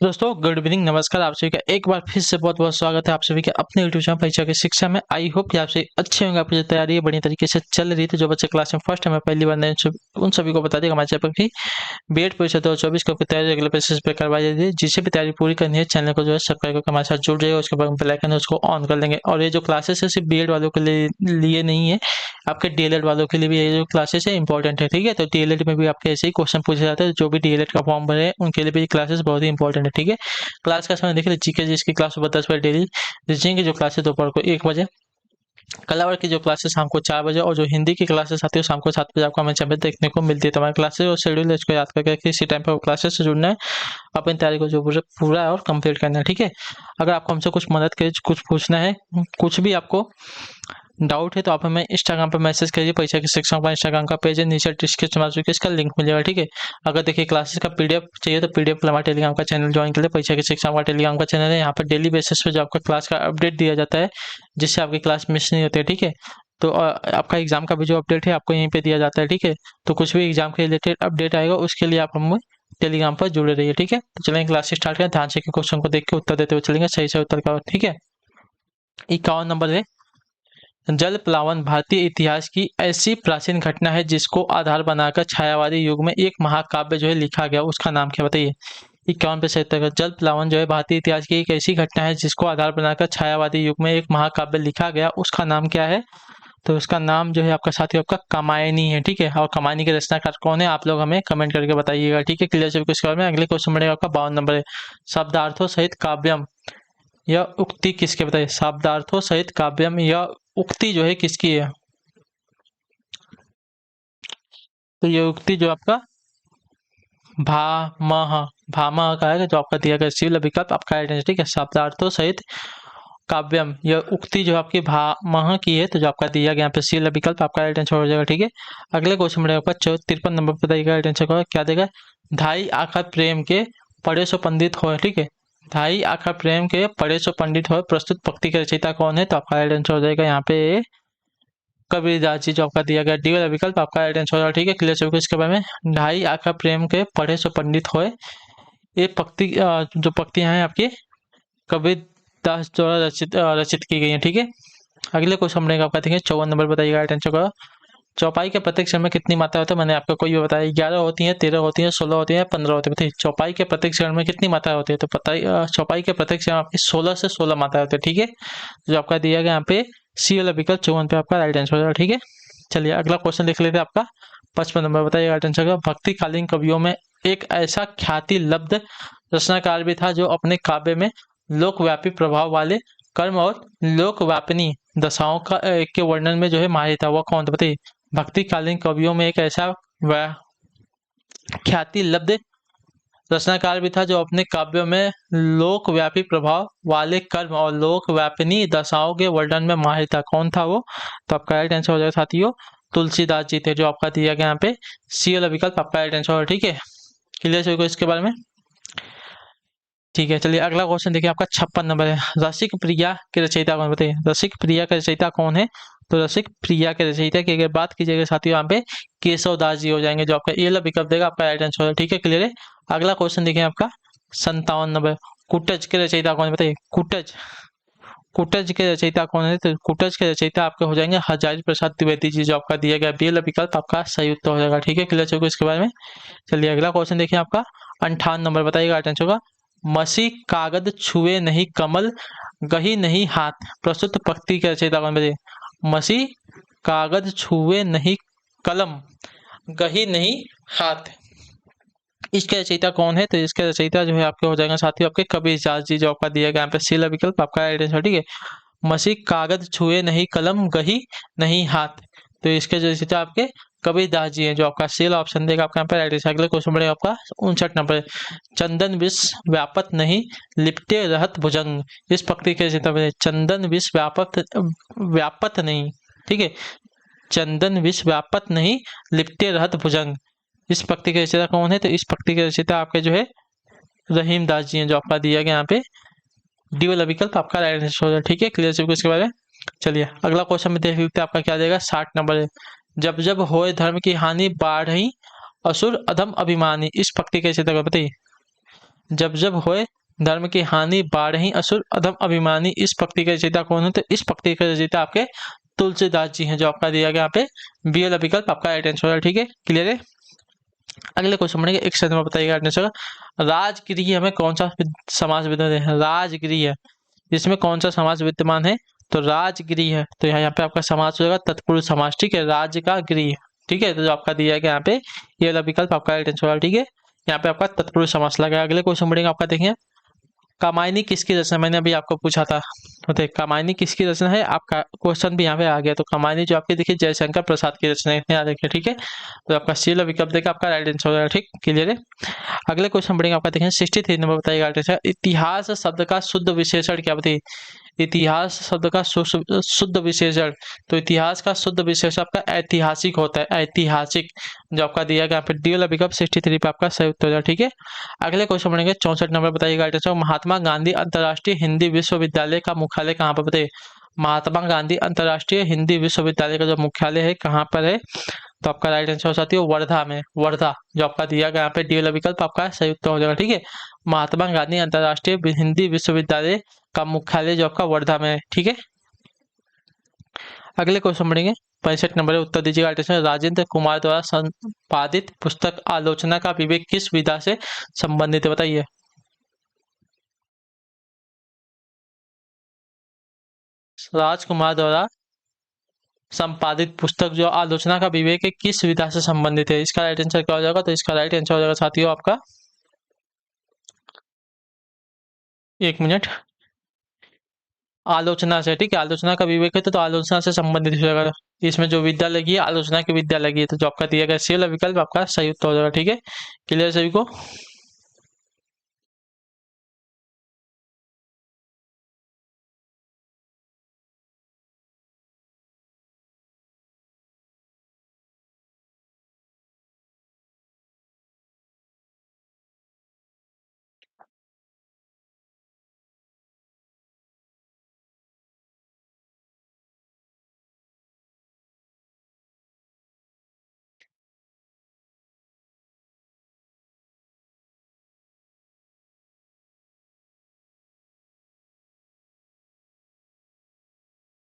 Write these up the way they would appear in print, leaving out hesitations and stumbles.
दोस्तों good evening, नमस्कार। आप सभी का एक बार फिर से बहुत बहुत स्वागत है आप सभी के अपने यूट्यूब चैनल परीक्षा की शिक्षा में। आई होप कि आप सभी अच्छे होंगे, आपकी जो तैयारी है बढ़िया तरीके से चल रही थी। जो बच्चे क्लास में फर्स्ट टाइम पहली बार नए उन सभी को बता देगा हमारे चैनल पर की बीएड परीक्षा 2024 की तैयारी रेगुलर बेसिस पे करवाई जाती है। जिसे भी तैयारी पूरी करनी है चैनल को जो है सब्सक्राइब करके हमारे साथ जुड़ जाएगा, उसके बाद बेल आइकन है उसको ऑन कर लेंगे। और ये जो क्लासेस है सिर्फ बीएड वालों के लिए नहीं है, आपके डीएलएड वालों के लिए भी ये जो क्लासेस है इंपॉर्टेंट है। ठीक है, तो डीएलएड में भी आपके ऐसे ही क्वेश्चन पूछे जाते हैं। जो भी डीएलएड का फॉर्म भरे उनके लिए भी क्लासेस बहुत ही इंपॉर्टेंट है। ठीक है, क्लास का समय देखिए, जीके जिसकी क्लास सुबह 10 बजे डेली, रीजनिंग की जो क्लासेस दोपहर को 1 बजे, कला की जो क्लासेस शाम को 4 बजे, और जो हिंदी की क्लासेस आती है शाम को 7 बजे आपको हमें चैनल देखने को मिलती है। तो हमारे क्लासेस और शेड्यूल इसको याद करके किसी टाइम पर क्लासेस से जुड़ना है, अपनी तैयारी को जो पूरा और कंप्लीट करना है। ठीक है, अगर आपको हमसे कुछ मदद करे, कुछ पूछना है, कुछ भी आपको डाउट है तो आप हमें इंस्टाग्राम पर मैसेज करिए। परीक्षा की शिक्षा का इंस्टाग्राम का पेज है, नीचे डिस्क्रिप्शन में इसका लिंक मिल जाएगा। ठीक है, अगर देखिए क्लासेस का पीडीएफ चाहिए तो पीडीएफ हमारे टेलीग्राम का चैनल ज्वाइन कर ले। परीक्षा की शिक्षा का टेलीग्राम का चैनल है, यहाँ पर डेली बेसिस पे जो आपका क्लास का अपडेट दिया जाता है, जिससे आपकी क्लास मिस नहीं होती है। ठीक है, तो आपका एग्जाम का भी जो अपडेट है आपको यहीं पे दिया जाता है। ठीक है, तो कुछ भी एग्जाम के रिलेटेड अपडेट आएगा उसके लिए आप हमें टेलीग्राम पर जुड़े रहिए। ठीक है, तो चलेंगे क्लास स्टार्ट करें। ध्यान से क्वेश्चन को देख के उत्तर देते हुए चलेंगे, सही से उत्तर का। ठीक है, 51 नंबर है, जल प्लावन भारतीय इतिहास की ऐसी प्राचीन घटना है जिसको आधार बनाकर छायावादी युग में एक महाकाव्य जो है लिखा गया, उसका नाम क्या बताइए। 51 पे 77। जल प्लावन जो है भारतीय इतिहास की एक ऐसी घटना है जिसको आधार बनाकर छायावादी युग में एक महाकाव्य लिखा गया, उसका नाम क्या है। तो उसका नाम जो है आपका साथियों आपका कामायनी है। ठीक है, और कामायनी के रचनाकार कौन है आप लोग हमें कमेंट करके बताइएगा। ठीक है, क्लियर सभी इसके बारे में। अगले क्वेश्चन बढ़ेगा आपका 52 नंबर है, शब्दार्थों सहित काव्यम यह उक्ति किसके बताइए। शब्दार्थों सहित काव्यम यह उक्ति जो है किसकी है। तो ये उक्ति जो आपका भामह भामह का है, जो आपका दिया गया सी विकल्प आपका आइडेंटिटी। ठीक है, शब्दार्थों सहित काव्यम यह उक्ति जो आपकी भामह की है, तो जो आपका दिया गया यहाँ पे सी विकल्प आपका आइडेंटिटी हो जाएगा। ठीक है, अगले क्वेश्चन में आपका 53 नंबर पर बताइएगा आइडेंटिटी क्या देगा। धाई आखर प्रेम के पढ़े सो पंडित हो। ठीक है, धाई आखर प्रेम के पढ़े सो पंडित हो, प्रस्तुत पंक्ति के रचयिता कौन है। तो आपका आइडेंटिटी हो जाएगा यहाँ पे कबीरदास जी, जो आपका दिया गया डी वाला विकल्प आपका राइट आंसर होगा। ठीक है, क्लियर सभी को इसके बारे में। ढाई आखा प्रेम के पढ़े सो पंडित होए, ये पंक्ति जो पंक्तियां हैं आपकी कबीरदास द्वारा रचित की गई हैं। ठीक है, अगले क्वेश्चन हम आपका देखेंगे 54 नंबर बताइएगा राइट आंसर का। चौपाई के प्रत्येक क्षण में कितनी मात्रा होती है, मैंने आपको कोई भी बताया। 11 होती है, 13 होती है, 16 होती है, 15 होती है। बताइए चौपाई के प्रत्येक क्षण में कितनी मात्रा होती है। तो पता ही चौपाई के प्रत्येक क्षण आपकी 16 से 16 मात्रा होती है। ठीक है, जो आपका दिया गया यहाँ पे सी वाला विकल्प 54 पे आपका राइट आंसर हो जाएगा। ठीक है, चलिए अगला क्वेश्चन देख लेते हैं आपका 55 नंबर बताइए राइट आंसर का। भक्तिकालीन कवियों में एक ऐसा ख्याति लब्ध रचनाकार भी था जो अपने काव्य में लोकव्यापी प्रभाव वाले कर्म और लोकव्यापिनी दशाओं का के वर्णन में जो है माहिर था। वह कौन था बताइए। भक्तिकालीन कवियों में एक ऐसा ख्याति लब्ध रचनाकार भी था जो अपने काव्यों में लोकव्यापी प्रभाव वाले कर्म और लोकव्यापिनी दशाओं के वर्णन में माहिर था। कौन था वो। तो आपका राइट आंसर हो जाएगा साथियों तुलसीदास जी थे, जो आपका दिया गया यहाँ पे सी वाला विकल्प आपका राइट आंसर होगा। ठीक है, क्लियर सभी को इसके बारे में। ठीक है, चलिए अगला क्वेश्चन देखिए आपका 56 नंबर है। रसिक प्रिया के रचयिता कौन बताइए। रसिक प्रिया के रचयिता कौन है। तो रसिक प्रिया के रचयिता की अगर बात कीजिएगा साथियों यहाँ पे केशव दास जी हो जाएंगे, जो आपका ये विकल्प देगा आपका राइट आंसर होगा। ठीक है, क्लियर है। अगला क्वेश्चन देखिए आपका 57 नंबर, कुटज के रचयिता कौन बताइए। कुटज कुटज के रचयिता कौन है। तो कुटज के रचयिता आपके हो जाएंगे हजारी प्रसाद द्विवेदी जी, जो आपका दिया गया बी विकल्प आपका सही उत्तर हो जाएगा। ठीक है, क्लियर होगा इसके बारे में। चलिए अगला क्वेश्चन देखिए आपका 58 नंबर बताइएगा राइट आंसर होगा। मसी कागद छुए नहीं कमल गही नहीं हाथ, प्रस्तुत पंक्ति के रचयिता कौन बताइए। मसी कागज छुए नहीं कलम गही नहीं हाथ, इसके रचयिता कौन है। तो इसके रचयिता जो है आपके हो जाएगा साथियों आपके कबीरदास जी, जो आपका दिया गया यहाँ पे सीला विकल्प आपका राइट आंसर। ठीक है, मसी कागज छुए नहीं कलम गही नहीं हाथ, तो इसके जो रचयिता आपके कबीरदास जी हैं, जो आपका सेल ऑप्शन देगा आपका यहाँ पे राइट आंसर। अगले क्वेश्चन बढ़ेगा आपका 59 नंबर, चंदन विष व्यापत नहीं लिपटे रहत भुजंग, इस पंक्ति के रचयिता में चंदन विष व्यापत नहीं। ठीक है, चंदन विष व्यापत नहीं लिपटे रहत भुजंग, इस पंक्ति के रचयिता कौन है। तो इस पंक्ति के रचयिता आपके जो है रहीम दास जी हैं, जो आपका दिया गया यहाँ पे डी वाला विकल्प आपका राइट आंसर हो जाए। ठीक है, क्लियर सबको इसके बारे में। चलिए अगला क्वेश्चन में देख लेते हैं आपका क्या देगा। 60 नंबर है, जब जब होए धर्म की हानि बाढ़ही असुर अधम अभिमानी, इस पंक्ति के रचयिता को बताइए। जब जब होए धर्म की हानि बाढ़ही असुर अधम अभिमानी। इस पंक्ति के रचयिता कौन है? तो इस पंक्ति के रचयिता आपके तुलसीदास जी हैं, जो आपका दिया गया यहाँ पे बी वाला विकल्प आपका राइट आंसर है। ठीक है, क्लियर है। अगले क्वेश्चन बढ़ेंगे, एक सेकंड में बताइएगा आंसर। राजगृह में कौन सा समास विद्यमान है? राजगृह, इसमें कौन सा समास विद्यमान है? तो राजगृह, तो यहाँ पे आपका समास हो जाएगा तत्पुरुष समास। ठीक है, राज्य का गृह। ठीक है, तो जो आपका दिया गया यहाँ पे ये वाला विकल्प आपका राइट आंसर है। ठीक है, यहाँ पे आपका तत्पुरुष समास लगा। अगले क्वेश्चन बढ़ेंगे आपका, देखिए कामायनी किसकी रचना? मैंने अभी आपको पूछा था, तो देखिए कामायनी किसकी रचना है, आपका क्वेश्चन भी यहाँ पे आ गया। तो कामायनी जो आपकी देखिए जयशंकर प्रसाद की रचना है, याद रखिए। ठीक है, तो आपका सी वाला विकल्प देखिए आपका राइट आंसर हो जाएगा। ठीक, क्लियर है। अगले क्वेश्चन बढ़ेंगे आपका, देखिए 63 नंबर बताइएगा राइट आंसर। इतिहास शब्द का शुद्ध विशेषण क्या बताइए? इतिहास शब्द का शुद्ध विशेषण, तो इतिहास का शुद्ध विशेषण आपका ऐतिहासिक होता है, ऐतिहासिक, जो आपका दिया गया यहाँ पे डी वाला विकल्प 63 पे आपका सही उत्तर हो जाएगा। ठीक है, अगले क्वेश्चन बढ़ेंगे 64 नंबर बताइएगा राइट आंसर। महात्मा गांधी अंतर्राष्ट्रीय हिंदी विश्वविद्यालय का मुख्यालय कहाँ पर बताइए? महात्मा गांधी अंतर्राष्ट्रीय हिंदी विश्वविद्यालय का जो मुख्यालय है कहाँ पर है? तो आपका राइट आंसर हो जाती है वर्धा में, वर्धा, जो आपका दिया गया यहाँ पे डी वाला विकल्प आपका सही उत्तर हो जाएगा। ठीक है, महात्मा गांधी अंतर्राष्ट्रीय हिंदी विश्वविद्यालय का मुख्यालय जो आपका वर्धा में है। ठीक है, अगले क्वेश्चन बढ़ेंगे 65 नंबर, उत्तर दीजिएगा राइट आंसर। राजेंद्र कुमार द्वारा संपादित पुस्तक आलोचना का विवेक किस विधा से संबंधित है बताइए? राजकुमार द्वारा संपादित पुस्तक जो आलोचना का विवेक है किस विधा से संबंधित है? इसका राइट आंसर क्या हो जाएगा? तो इसका राइट आंसर हो जाएगा साथियों आपका, एक मिनट, आलोचना से। ठीक है, आलोचना का विवेक है तो आलोचना से संबंधित हो जाएगा। इसमें जो विद्या लगी है आलोचना की विद्या लगी है, तो जो आपका दिया गया सी वाला विकल्प आपका सही उत्तर हो जाएगा। ठीक है, क्लियर सभी को।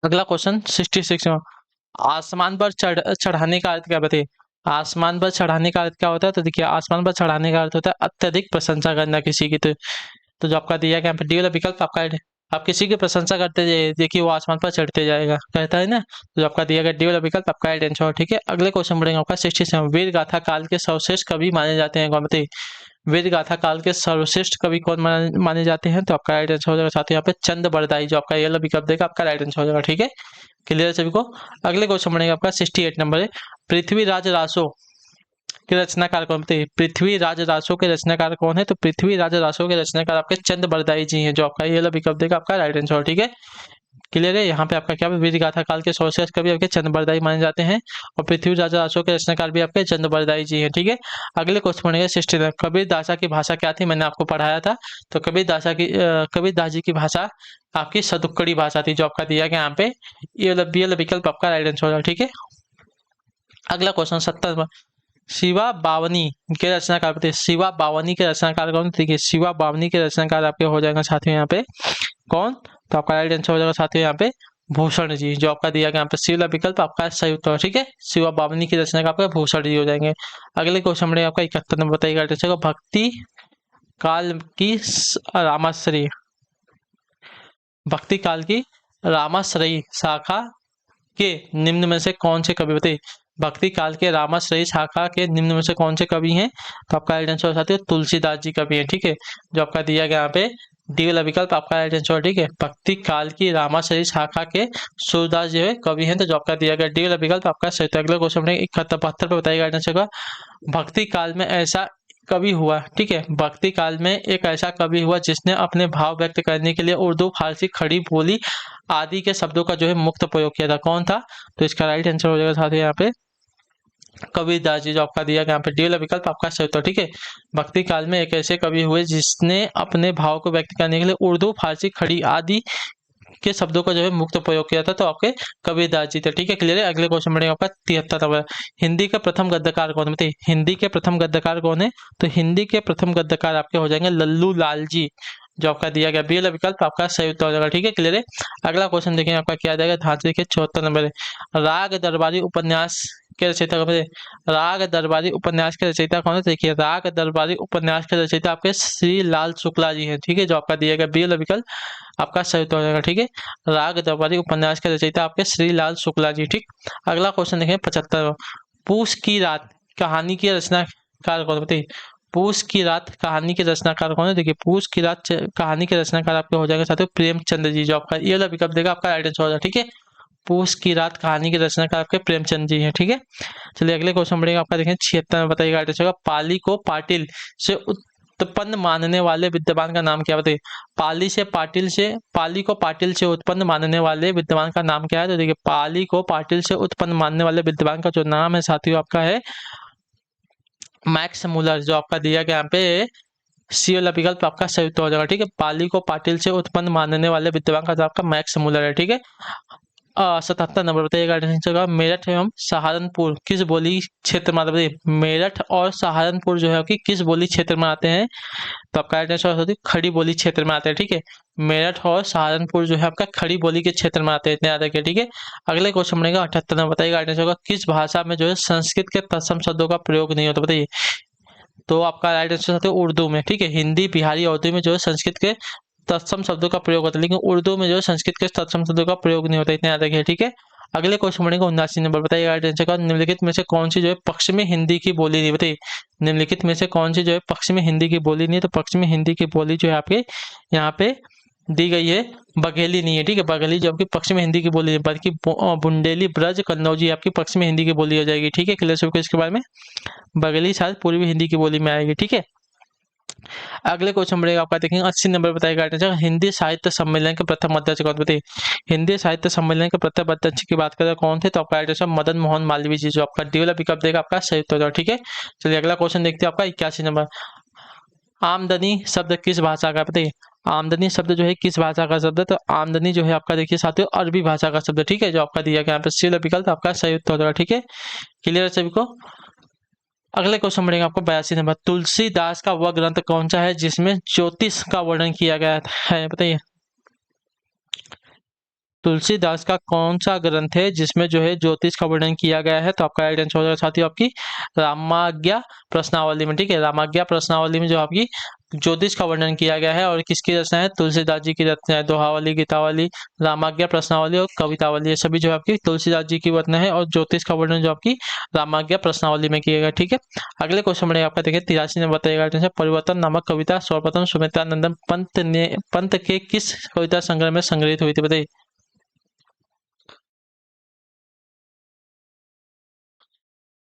अगला क्वेश्चन 66 में, आसमान पर चढ़ाने का अर्थ क्या बताइए? आसमान पर चढ़ाने का अर्थ क्या होता है? तो देखिए आसमान पर चढ़ाने का अर्थ होता है अत्यधिक प्रशंसा करना किसी की। तो जो आपका दिया गया डी वाला विकल्प आपका है, आप किसी की प्रशंसा करते जाइए, देखिए वो आसमान पर चढ़ते जाएगा, कहता है ना। तो जो आपका दिया गया डी वाला विकल्प आपका राइट आंसर है। ठीक है, अगले क्वेश्चन बढ़ेंगे आपका 67, वीर गाथा काल के सर्वश्रेष्ठ कवि माने जाते हैं कौन बताइए? वीर गाथा काल के सर्वश्रेष्ठ कवि कौन माने जाते हैं? तो आपका राइट आंसर हो जाएगा साथ ही यहाँ पे चंद बरदाई, जो आपका ये वाला विकल्प देगा आपका राइट आंसर हो जाएगा। ठीक है, क्लियर है सभी को। अगले क्वेश्चन बढ़ेंगे आपका 68 नंबर है, पृथ्वीराज रासो के रचनाकार कौन थे? पृथ्वीराज रासो के रचनाकार कौन है? तो पृथ्वीराज रासो के रचनाकार आपके चंद बरदाई जी हैं, जो आपका ये वाला विकल्प देगा आपका राइट आंसर। ठीक है, क्लियर है। यहाँ पे आपका क्या वीर गाथा काल के सर्वश्रेष्ठ कवि आपके चंद बरदाई माने जाते हैं, और पृथ्वीराज रासो के रचनाकार भी आपके चंद बरदाई जी हैं। ठीक है, अगले क्वेश्चन बढ़ेगा 69, कबीर दासा की भाषा क्या थी? मैंने आपको पढ़ाया था। तो कबीर दास जी की भाषा आपकी सदुक्कड़ी भाषा थी, जो आपका दिया गया यहाँ पे ये वाला विकल्प आपका राइट आंसर होगा। ठीक है, अगला क्वेश्चन 70, शिवा बावनी के रचनाकार बताइए? शिवा बावनी के रचनाकार कौन? देखिए शिवा बावनी के रचनाकार आपके हो जाएगा साथियों यहाँ पे कौन? तो आपका राइट आंसर हो जाएगा साथियों यहाँ पे भूषण जी, जो आपका दिया गया यहाँ पे सी वाला विकल्प आपका सही उत्तर। ठीक है, शिवा बावनी की रचना का आपका भूषण जी हो जाएंगे। अगले क्वेश्चन में आपका 71 नंबर बताइएगा राइट आंसर, भक्ति काल की रामाश्रयी, भक्ति काल की रामाश्रयी शाखा के निम्न में से कौन से कवि बताइए? भक्ति काल के रामाश्रयी शाखा के निम्न में से कौन से कवि हैं? तो आपका राइट आंसर साथियों तुलसीदास जी कवि हैं। ठीक है, जो आपका दिया गया यहाँ पे डी वाला विकल्प आपका राइट आंसर। ठीक है, भक्ति काल की रामाश्रयी शाखा के सूरदास जो है कवि हैं, तो जो आपका दिया गया डी वाला विकल्प आपका सही। तो अगला क्वेश्चन 71 पे बताइएगा राइट आंसर का, भक्ति काल में ऐसा कवि हुआ, ठीक है, भक्ति काल में एक ऐसा कवि हुआ जिसने अपने भाव व्यक्त करने के लिए उर्दू, फारसी, खड़ी बोली आदि के शब्दों का जो है मुक्त प्रयोग किया था, कौन था? तो इसका राइट आंसर हो जाएगा साथ ही यहाँ पे कबीरदास जी, जो आपका दिया गया यहाँ पे डी वाला विकल्प आपका सही उत्तर। ठीक है, भक्ति काल में एक ऐसे कवि हुए जिसने अपने भाव को व्यक्त करने के लिए उर्दू, फारसी, खड़ी आदि के शब्दों का जो है मुक्त प्रयोग किया था, तो आपके कबीरदास जी थे। ठीक है, क्लियर है। अगले क्वेश्चन बढ़ेगा आपका 73 नंबर। हिंदी का प्रथम गद्यकार कौन है? बताइए हिंदी के प्रथम गद्यकार कौन है? तो हिंदी के प्रथम गद्यकार आपके हो जाएंगे लल्लू लाल जी, जो आपका दिया गया बी वाला विकल्प आपका सही उत्तर हो जाएगा। ठीक है, क्लियर है। अगला क्वेश्चन देखें आपका क्या आ जाएगा, ध्यान से देखिए 74 नंबर है। राग दरबारी उपन्यास के रचयिता कौन है? राग दरबारी उपन्यास के रचयिता कौन है? देखिए राग दरबारी उपन्यास के रचयिता आपके श्री लाल शुक्ला जी हैं। ठीक है, जो आपका दिया गया बी वाला विकल्प आपका सही उत्तर हो जाएगा। ठीक है, राग दरबारी उपन्यास के रचयिता आपके श्री लाल शुक्ला जी। ठीक, अगला क्वेश्चन देखें 75। पूस की रात कहानी की रचनाकार कौन है? बताइए पूस की रात कहानी के रचनाकार कौन है? देखिए पूस की रात कहानी के रचनाकार आपके हो जाएगा साथियों प्रेमचंद जी, जो आपका ये वाला विकल्प देगा आपका राइट आंसर हो जाएगा। ठीक है, पूस की रात कहानी के रचनाकार आपके प्रेमचंद जी हैं। ठीक है, चलिए अगले क्वेश्चन बढ़ेगा आपका देखें 76 में। बताइएगा राइट आंसर होगा पाली को पाटिल से उत्पन्न मानने वाले विद्वान का नाम क्या? बताइए पाली को पाटिल से उत्पन्न मानने वाले विद्वान का नाम क्या है? तो देखिए पाली को पाटिल से उत्पन्न मानने वाले विद्वान का जो नाम है साथियों आपका है मैक्स मुलर, जो आपका दिया गया यहाँ पे सी वाला विकल्प आपका सही उत्तर हो जाएगा। ठीक है, पाली को पाटिल से उत्पन्न मानने वाले विद्वान का जो आपका मैक्स मुलर है। ठीक है, 77 नंबर बताइएगा आंसर मेरठ एवं सहारनपुर किस बोली क्षेत्र में आते हैं? मेरठ और सहारनपुर जो है कि किस बोली क्षेत्र में आते हैं? तो आपका आंसर होती है खड़ी बोली क्षेत्र में आते हैं। ठीक है, मेरठ और सहारनपुर जो है आपका खड़ी बोली के क्षेत्र में आते हैं, इतने याद रखिए। ठीक है, अगले क्वेश्चन बनेगा 78 नंबर। बताइएगा आंसर होगा किस भाषा में जो है संस्कृत के तत्सम शब्दों का प्रयोग नहीं होता? बताइए तो आपका राइट आंसर है उर्दू में। ठीक है, हिंदी बिहारी उर्दू में जो है संस्कृत के तत्सम शब्दों का प्रयोग होता है, लेकिन उर्दू में जो है संस्कृत के तत्सम शब्दों का प्रयोग नहीं होता, इतने याद रखिए। ठीक है, अगले क्वेश्चन बढ़ेगा 79 नंबर। बताइए राइट आंसर का निम्नलिखित में से कौन सी जो है पश्चिमी हिंदी की बोली नहीं? बताइए निम्नलिखित में से कौन सी जो है पश्चिमी हिंदी की बोली नहीं है? तो पश्चिमी हिंदी की बोली जो है आपके यहाँ पे दी गई है बघेली नहीं है। ठीक है, बघेली जो आपकी पश्चिमी हिंदी की बोली है, बल्कि बुंदेली ब्रज कन्नौजी आपकी पश्चिमी हिंदी की बोली हो जाएगी। ठीक है, क्लियर सबको इसके बारे में। बघेली शायद पूर्वी हिंदी की बोली में आएगी। ठीक है, अगले क्वेश्चन बढ़ेगा आपका देखेंगे 80 नंबर। बताएगा हिंदी साहित्य सम्मेलन के प्रथम अध्यक्ष कौन? बताइए हिंदी साहित्य सम्मेलन के प्रथम अध्यक्ष की बात करें कौन थे? तो आपका आंसर मदन मोहन मालवीय जी, जो आपका डी वाला विकल्प देगा आपका सही उत्तर। ठीक है, चलिए अगला क्वेश्चन देखते हैं आपका 81 नंबर। आमदनी शब्द किस भाषा का? बताइए आमदनी शब्द जो है किस भाषा का शब्द है? तो आमदनी जो है आपका देखिए साथियों अरबी भाषा का शब्द। ठीक है, जो आपका दिया गया यहाँ पे सी वाला विकल्प आपका सही उत्तर होगा। ठीक है, क्लियर है सभी को। अगले क्वेश्चन बढ़ेगा आपको 82 नंबर। तुलसीदास का वह ग्रंथ कौन सा है जिसमें ज्योतिष का वर्णन किया गया है? बताइए तुलसीदास का कौन सा ग्रंथ है जिसमें जो है ज्योतिष का वर्णन किया गया है? तो आपका राइट आंसर हो जाएगा साथियों आपकी रामाज्ञा प्रश्नावली में। ठीक है, रामाज्ञा प्रश्नावली में जो आपकी ज्योतिष का वर्णन किया गया है, और किसकी रचना है? तुलसीदास जी की रचना है। दोहावली, गीतावली, रामाज्ञा प्रश्नावली और कवितावली, ये सभी जो आपकी तुलसीदास जी की रचना है, और ज्योतिष का वर्णन जो आपकी रामाज्ञा प्रश्नावली में किया गया। ठीक है, अगले क्वेश्चन में आपका देखिए 83 में बताइएगा परिवर्तन नामक कविता सर्वप्रथम सुमित्रानंदन पंत के किस कविता संग्रह में संग्रहित हुई थी? बताइए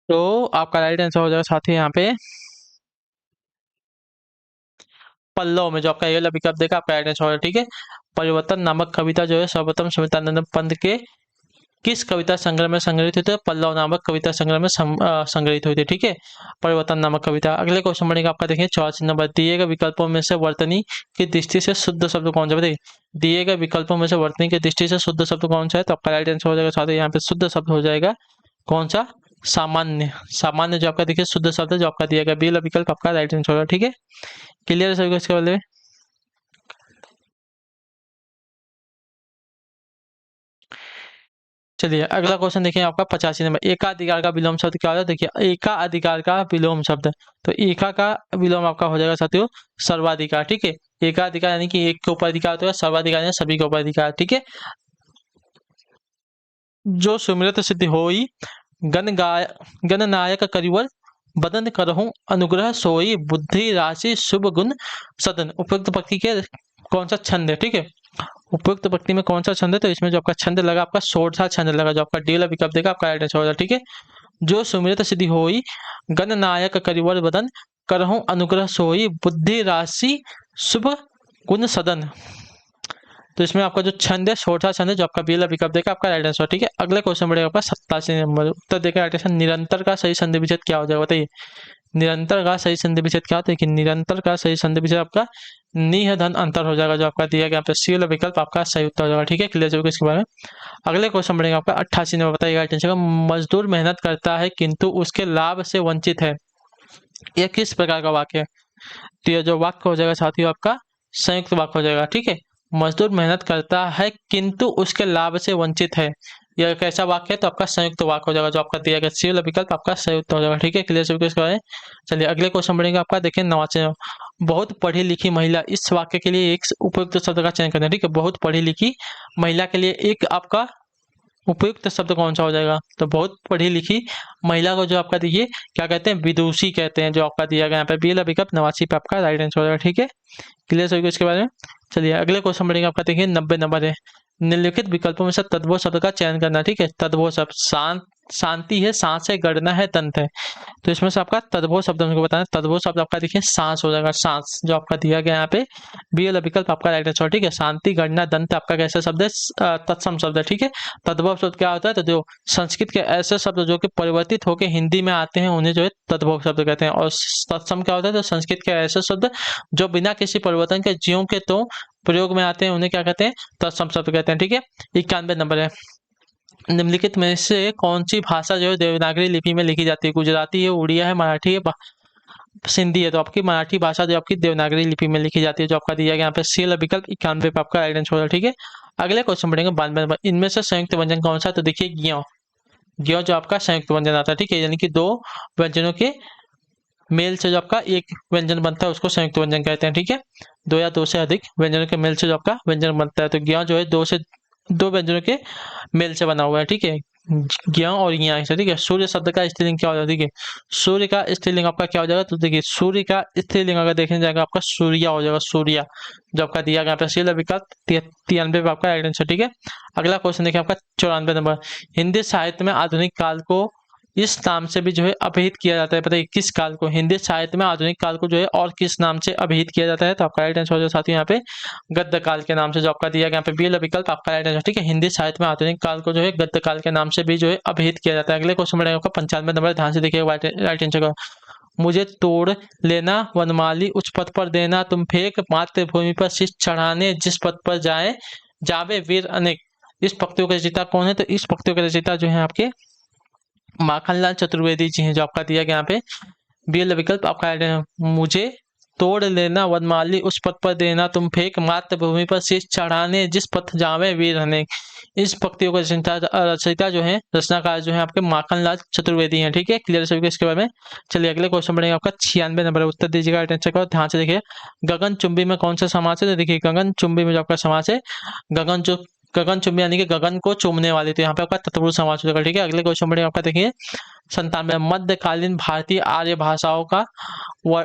तो आपका राइट आंसर हो जाएगा साथी यहाँ पे पल्लव में, जो आपका ये वाला विकल्प देगा आपका राइट आंसर होगा। ठीक है, परिवर्तन नामक कविता जो है सर्वप्रथम सुमित्रानंद पंत के किस कविता संग्रह में संग्रहित हुई थी? पल्लव नामक कविता संग्रह में संग्रहित हुई थी। ठीक है, परिवर्तन नामक कविता। अगले क्वेश्चन बढ़ेगा आपका देखिए 84 नंबर। दिए गए विकल्पों में से वर्तनी की दृष्टि से शुद्ध शब्द कौन सा? बताइए दिए गए विकल्पों में से वर्तनी की दृष्टि से शुद्ध शब्द कौन सा है? तो आपका राइट आंसर हो जाएगा साथ ही यहाँ पे शुद्ध शब्द हो जाएगा कौन सा? सामान्य। सामान्य जो आपका देखिए शुद्ध शब्द जो आपका दिया गया बी वाला विकल्प आपका राइट आंसर होगा। ठीक है, क्लियर है सभी को इसके बारे में। चलिए अगला क्वेश्चन देखिए आपका 85 नंबर। एकाधिकार का विलोम शब्द क्या होता है? देखिए एकाधिकार का विलोम शब्द, तो एका का विलोम आपका हो जाएगा साथियों सर्वाधिकार। ठीक है, एकाधिकार यानी कि एक के ऊपर अधिकार होता है, सर्वाधिकार यानी सभी के ऊपर अधिकार। ठीक है, जो सुमिरत सिद्धि होई गण नायक करिवर बदन करहूं अनुग्रह सोई बुद्धि राशि शुभ गुण सदन। उपयुक्त पंक्ति के कौन सा छंद है? ठीक है, उपयुक्त पंक्ति में कौन सा छंद है? तो इसमें जो आपका छंद लगा आपका सोरठा छंद लगा, जो आपका डी वाला विकल्प देगा आपका राइट आंसर होगा। ठीक है, जो सुमिरत सिद्धि होई गण नायक करिवर बदन करहूं अनुग्रह सोई बुद्धि राशि शुभ गुण सदन। तो इसमें आपका जो छंद है छोटा छंद है, जो आपका बी वाला विकल्प देगा आपका राइट आंसर। ठीक है, अगले क्वेश्चन बढ़ेगा आपका 87 नंबर। उत्तर देगा राइट आंसर निरंतर का सही संधि विच्छेद क्या हो जाएगा? बताइए निरंतर का सही संधि विच्छेद क्या होता है कि निरंतर का सही संधि विच्छेद आपका निह धन अंतर हो जाएगा, जो आपका दिया गया यहाँ पे सी वाला विकल्प आपका सही उत्तर हो जाएगा। ठीक है, क्लियर हो गया इसके बारे में। अगले क्वेश्चन बढ़ेगा आपका 88 नंबर, बताइएगा टेंशन का। मजदूर मेहनत करता है किंतु उसके लाभ से वंचित है, यह किस प्रकार का वाक्य है? तो यह जो वाक्य हो जाएगा साथियों आपका संयुक्त वाक्य हो जाएगा। ठीक है, मजदूर मेहनत करता है किंतु उसके लाभ से वंचित है, यह कैसा वाक्य है? तो आपका संयुक्त वाक्य हो जाएगा, जो आपका दिया गया सी वाला विकल्प आपका संयुक्त हो जाएगा। ठीक है, क्लियर सभी इसके बारे में। चलिए अगले क्वेश्चन बढ़ेगा आपका, देखिए 89। बहुत पढ़ी लिखी महिला, इस वाक्य के लिए एक उपयुक्त शब्द का चयन करना है। ठीक है, बहुत पढ़ी लिखी महिला के लिए एक आपका उपयुक्त शब्द कौन सा हो जाएगा? तो बहुत पढ़ी लिखी महिला को जो आपका देखिए क्या कहते हैं? विदुषी कहते हैं, जो आपका दिया गया यहाँ पे बी वाला विकल्प 89 पे आपका राइट आंसर हो जाएगा। ठीक है, क्लियर सभी को इसके बारे में। चलिए अगले क्वेश्चन बढ़ेगा आपका, देखिए 90 नंबर है। निम्नलिखित विकल्पों में से तद्भव शब्द का चयन करना। ठीक है, तद्भव शब्द शांति है, सांस है, गणना है, दंत है। तो इसमें से आपका तद्भव शब्द हमको बताना। तद्भव शब्द आपका देखिए सांस हो जाएगा, सांस जो आपका दिया गया यहाँ पे बी वाला विकल्प आपका राइट आंसर। ठीक है, शांति, गणना, दंत आपका कैसा शब्द है? तत्सम शब्द है। ठीक है, तद्भव शब्द क्या होता है? तो जो संस्कृत के ऐसे शब्द जो कि परिवर्तित होकर हिंदी में आते हैं उन्हें जो है तद्भव शब्द कहते हैं। और तत्सम क्या होता है? तो संस्कृत के ऐसे शब्द जो बिना किसी परिवर्तन के ज्यों के तो प्रयोग में आते हैं उन्हें क्या कहते हैं? तत्सम शब्द कहते हैं। ठीक है, 91 नंबर है। निम्नलिखित में से कौन सी भाषा जो है देवनागरी लिपि में लिखी जाती है? गुजराती है, उड़िया है, मराठी है, सिंधी है। तो आपकी मराठी भाषा जो आपकी देवनागरी लिपि में लिखी जाती है, जो आपका दिया गया यहाँ पे सी वाला विकल्प 91 पे आपका राइट आंसर होगा। ठीक है, अगले क्वेश्चन बढ़ेंगे 92 नंबर। इनमें से संयुक्त व्यंजन कौन सा है? तो देखिए ज्ञ, ज्ञ जो आपका संयुक्त व्यंजन आता है। ठीक है, यानी कि दो व्यंजनों के मेल से जो आपका एक व्यंजन बनता है उसको संयुक्त व्यंजन कहते हैं। ठीक है, दो या दो से अधिक व्यंजनों के मेल से जो आपका व्यंजन बनता है, तो ज्ञ जो है दो व्यंजनों के मेल से बना हुआ है। ठीक है, ज्ञ और ज्ञ से। ठीक है, सूर्य शब्द का स्त्रीलिंग क्या हो जाएगा? देखिए सूर्य का स्त्रीलिंग आपका क्या हो जाएगा? तो देखिए सूर्य का स्त्रीलिंग अगर देखने जाएगा आपका सूर्या हो जाएगा, सूर्या जो आपका दिया गया सी विकल्प 93 पे आपका राइट आंसर। ठीक है, अगला क्वेश्चन देखिए आपका 94 नंबर। हिंदी साहित्य में आधुनिक काल को इस नाम से भी जो है अभिहित किया जाता है, पता है किस काल को? हिंदी साहित्य में आधुनिक काल को जो है और किस नाम से अभिहित किया जाता है? तो आपका राइट आंसर हो जाएगा साथियों यहाँ पे गद्य काल के नाम से, जो आपका दिया गया यहाँ पे बी वाला विकल्प आपका राइट आंसर। ठीक है, हिंदी साहित्य में आधुनिक काल को जो है गद्य काल के नाम से भी जो है अभिहित किया जाता है। अगले क्वेश्चन में आपका 95 नंबर, ध्यान से देखिएगा राइट आंसर का। मुझे तोड़ लेना वनमाली उच्च पद पर देना, तुम फेंक मातृभूमि पर शीश चढ़ाने, जिस पद पर जाए जावे वीर अनेक। इस पंक्तियों का रचयिता कौन है? तो इस पंक्तियों का रचयिता जो है आपके माखनलाल चतुर्वेदी जी हैं, जो आपका दिया गया यहाँ पे बी विकल्प आपका। मुझे तोड़ लेना वनमाली उस पद पर देना, तुम फेंक मातृभूमि पर शीश चढ़ाने, जिस पथ जावे वीर अनेक। इस पंक्तियों का रचयिता जो है, रचनाकार जो है आपके माखनलाल चतुर्वेदी हैं। ठीक है, क्लियर सभी को इसके बारे में। चलिए अगले क्वेश्चन बढ़ेगा आपका 96 नंबर, उत्तर दीजिएगा आंसर का। ध्यान से देखिए गगन चुंबी में कौन सा समास है? तो देखिए गगन चुंबी में जो आपका समास है गगन चुंबी यानी कि गगन को चूमने वाली, तो यहाँ पे आपका तत्पुरुष समास हो जाएगा। ठीक है, अगले क्वेश्चन बढ़ेगा आपका, देखिए 97। मध्यकालीन भारतीय आर्य भाषाओं का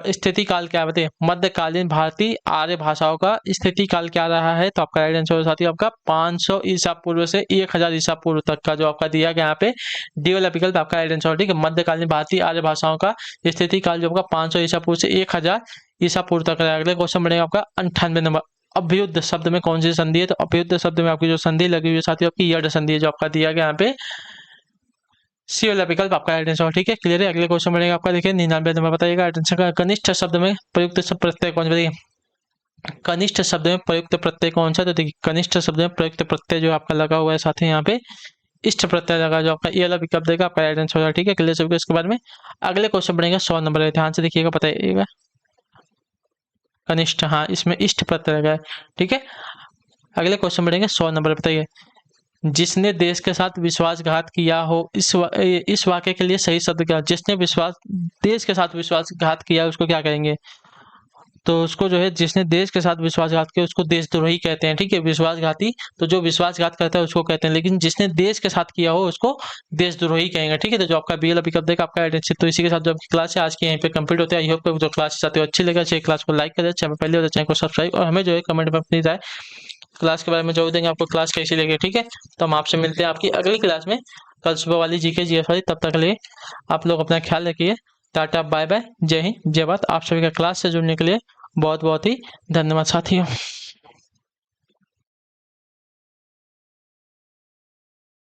स्थिति काल क्या बताइए? मध्यकालीन भारतीय आर्य भाषाओं का स्थिति काल क्या रहा है? तो आपका राइट आंसर साथी आपका 500 ईसा पूर्व से 1000 ईसा पूर्व तक का, जो आपका दिया गया यहाँ पे डी वाला विकल्प आपका राइट आंसर। ठीक है, मध्यकालीन भारतीय आर्य भाषाओं का स्थिति काल जो आपका 500 ईसा पूर्व से 1000 ईसा पूर्व तक है। अगले क्वेश्चन बढ़ेगा आपका 98 नंबर। अभ्युदय शब्द में कौन सी संधि है? तो अभ्युदय शब्द में आपकी जो संधि लगी हुई है साथियों आपकी यड संधि है, जो आपका दिया गया यहाँ पे सी वाला विकल्प आपका राइट आंसर। ठीक है, क्लियर है। अगले क्वेश्चन बढ़ेगा आपका, देखिए 99 नंबर, बताइएगा राइट आंसर का। कनिष्ठ शब्द में प्रयुक्त प्रत्यय कौन सा? बताइए कनिष्ठ शब्द में प्रयुक्त प्रत्यय कौन सा? तो देखिए कनिष्ठ शब्द में प्रयुक्त प्रत्यय जो आपका लगा हुआ है साथी यहाँ पे इष्ट प्रत्यय लगा, जो आपका ये वाला विकल्प देगा आपका राइट आंसर होगा। ठीक है, क्लियर सभी इसके बारे में। अगले क्वेश्चन बढ़ेगा 100 नंबर, ध्यान से देखिएगा, बताइएगा कनिष्ठ, हाँ इसमें इष्ट प्रत्यय लगा है। ठीक है, अगले क्वेश्चन बढ़ेंगे 100 नंबर, बताइए जिसने देश के साथ विश्वासघात किया हो, इस वाक्य के लिए सही शब्द क्या? जिसने देश के साथ विश्वासघात किया उसको क्या कहेंगे? तो उसको जो है जिसने देश के साथ विश्वासघात किया उसको देशद्रोही कहते हैं। ठीक है, विश्वासघाती तो जो विश्वासघात करता है उसको कहते हैं, लेकिन जिसने देश के साथ किया हो उसको देशद्रोही कहेंगे। ठीक है, तो जो आपका बी वाला विकल्प देगा आपका आइडेंटिटी। तो इसी के साथ जो आपकी क्लास है आज की यहीं पे कंप्लीट होता है। आई होप जो क्लास चाहते हो अच्छी लगा, चाहिए क्लास को लाइक करें, चैनल पहले होता है चैनल को सब्सक्राइब, और हमें जो है कमेंट में अपनी राय क्लास के बारे में जरूर देंगे, आपको क्लास कैसी लगी। ठीक है, तो हम आपसे मिलते हैं आपकी अगली क्लास में कल सुबह वाली जीके जीएस वाली। तब तक के लिए आप लोग अपना ख्याल रखिए। टाटा बाय बाय, जय हिंद जय भारत। आप सभी का क्लास से जुड़ने के लिए बहुत बहुत ही धन्यवाद साथियों।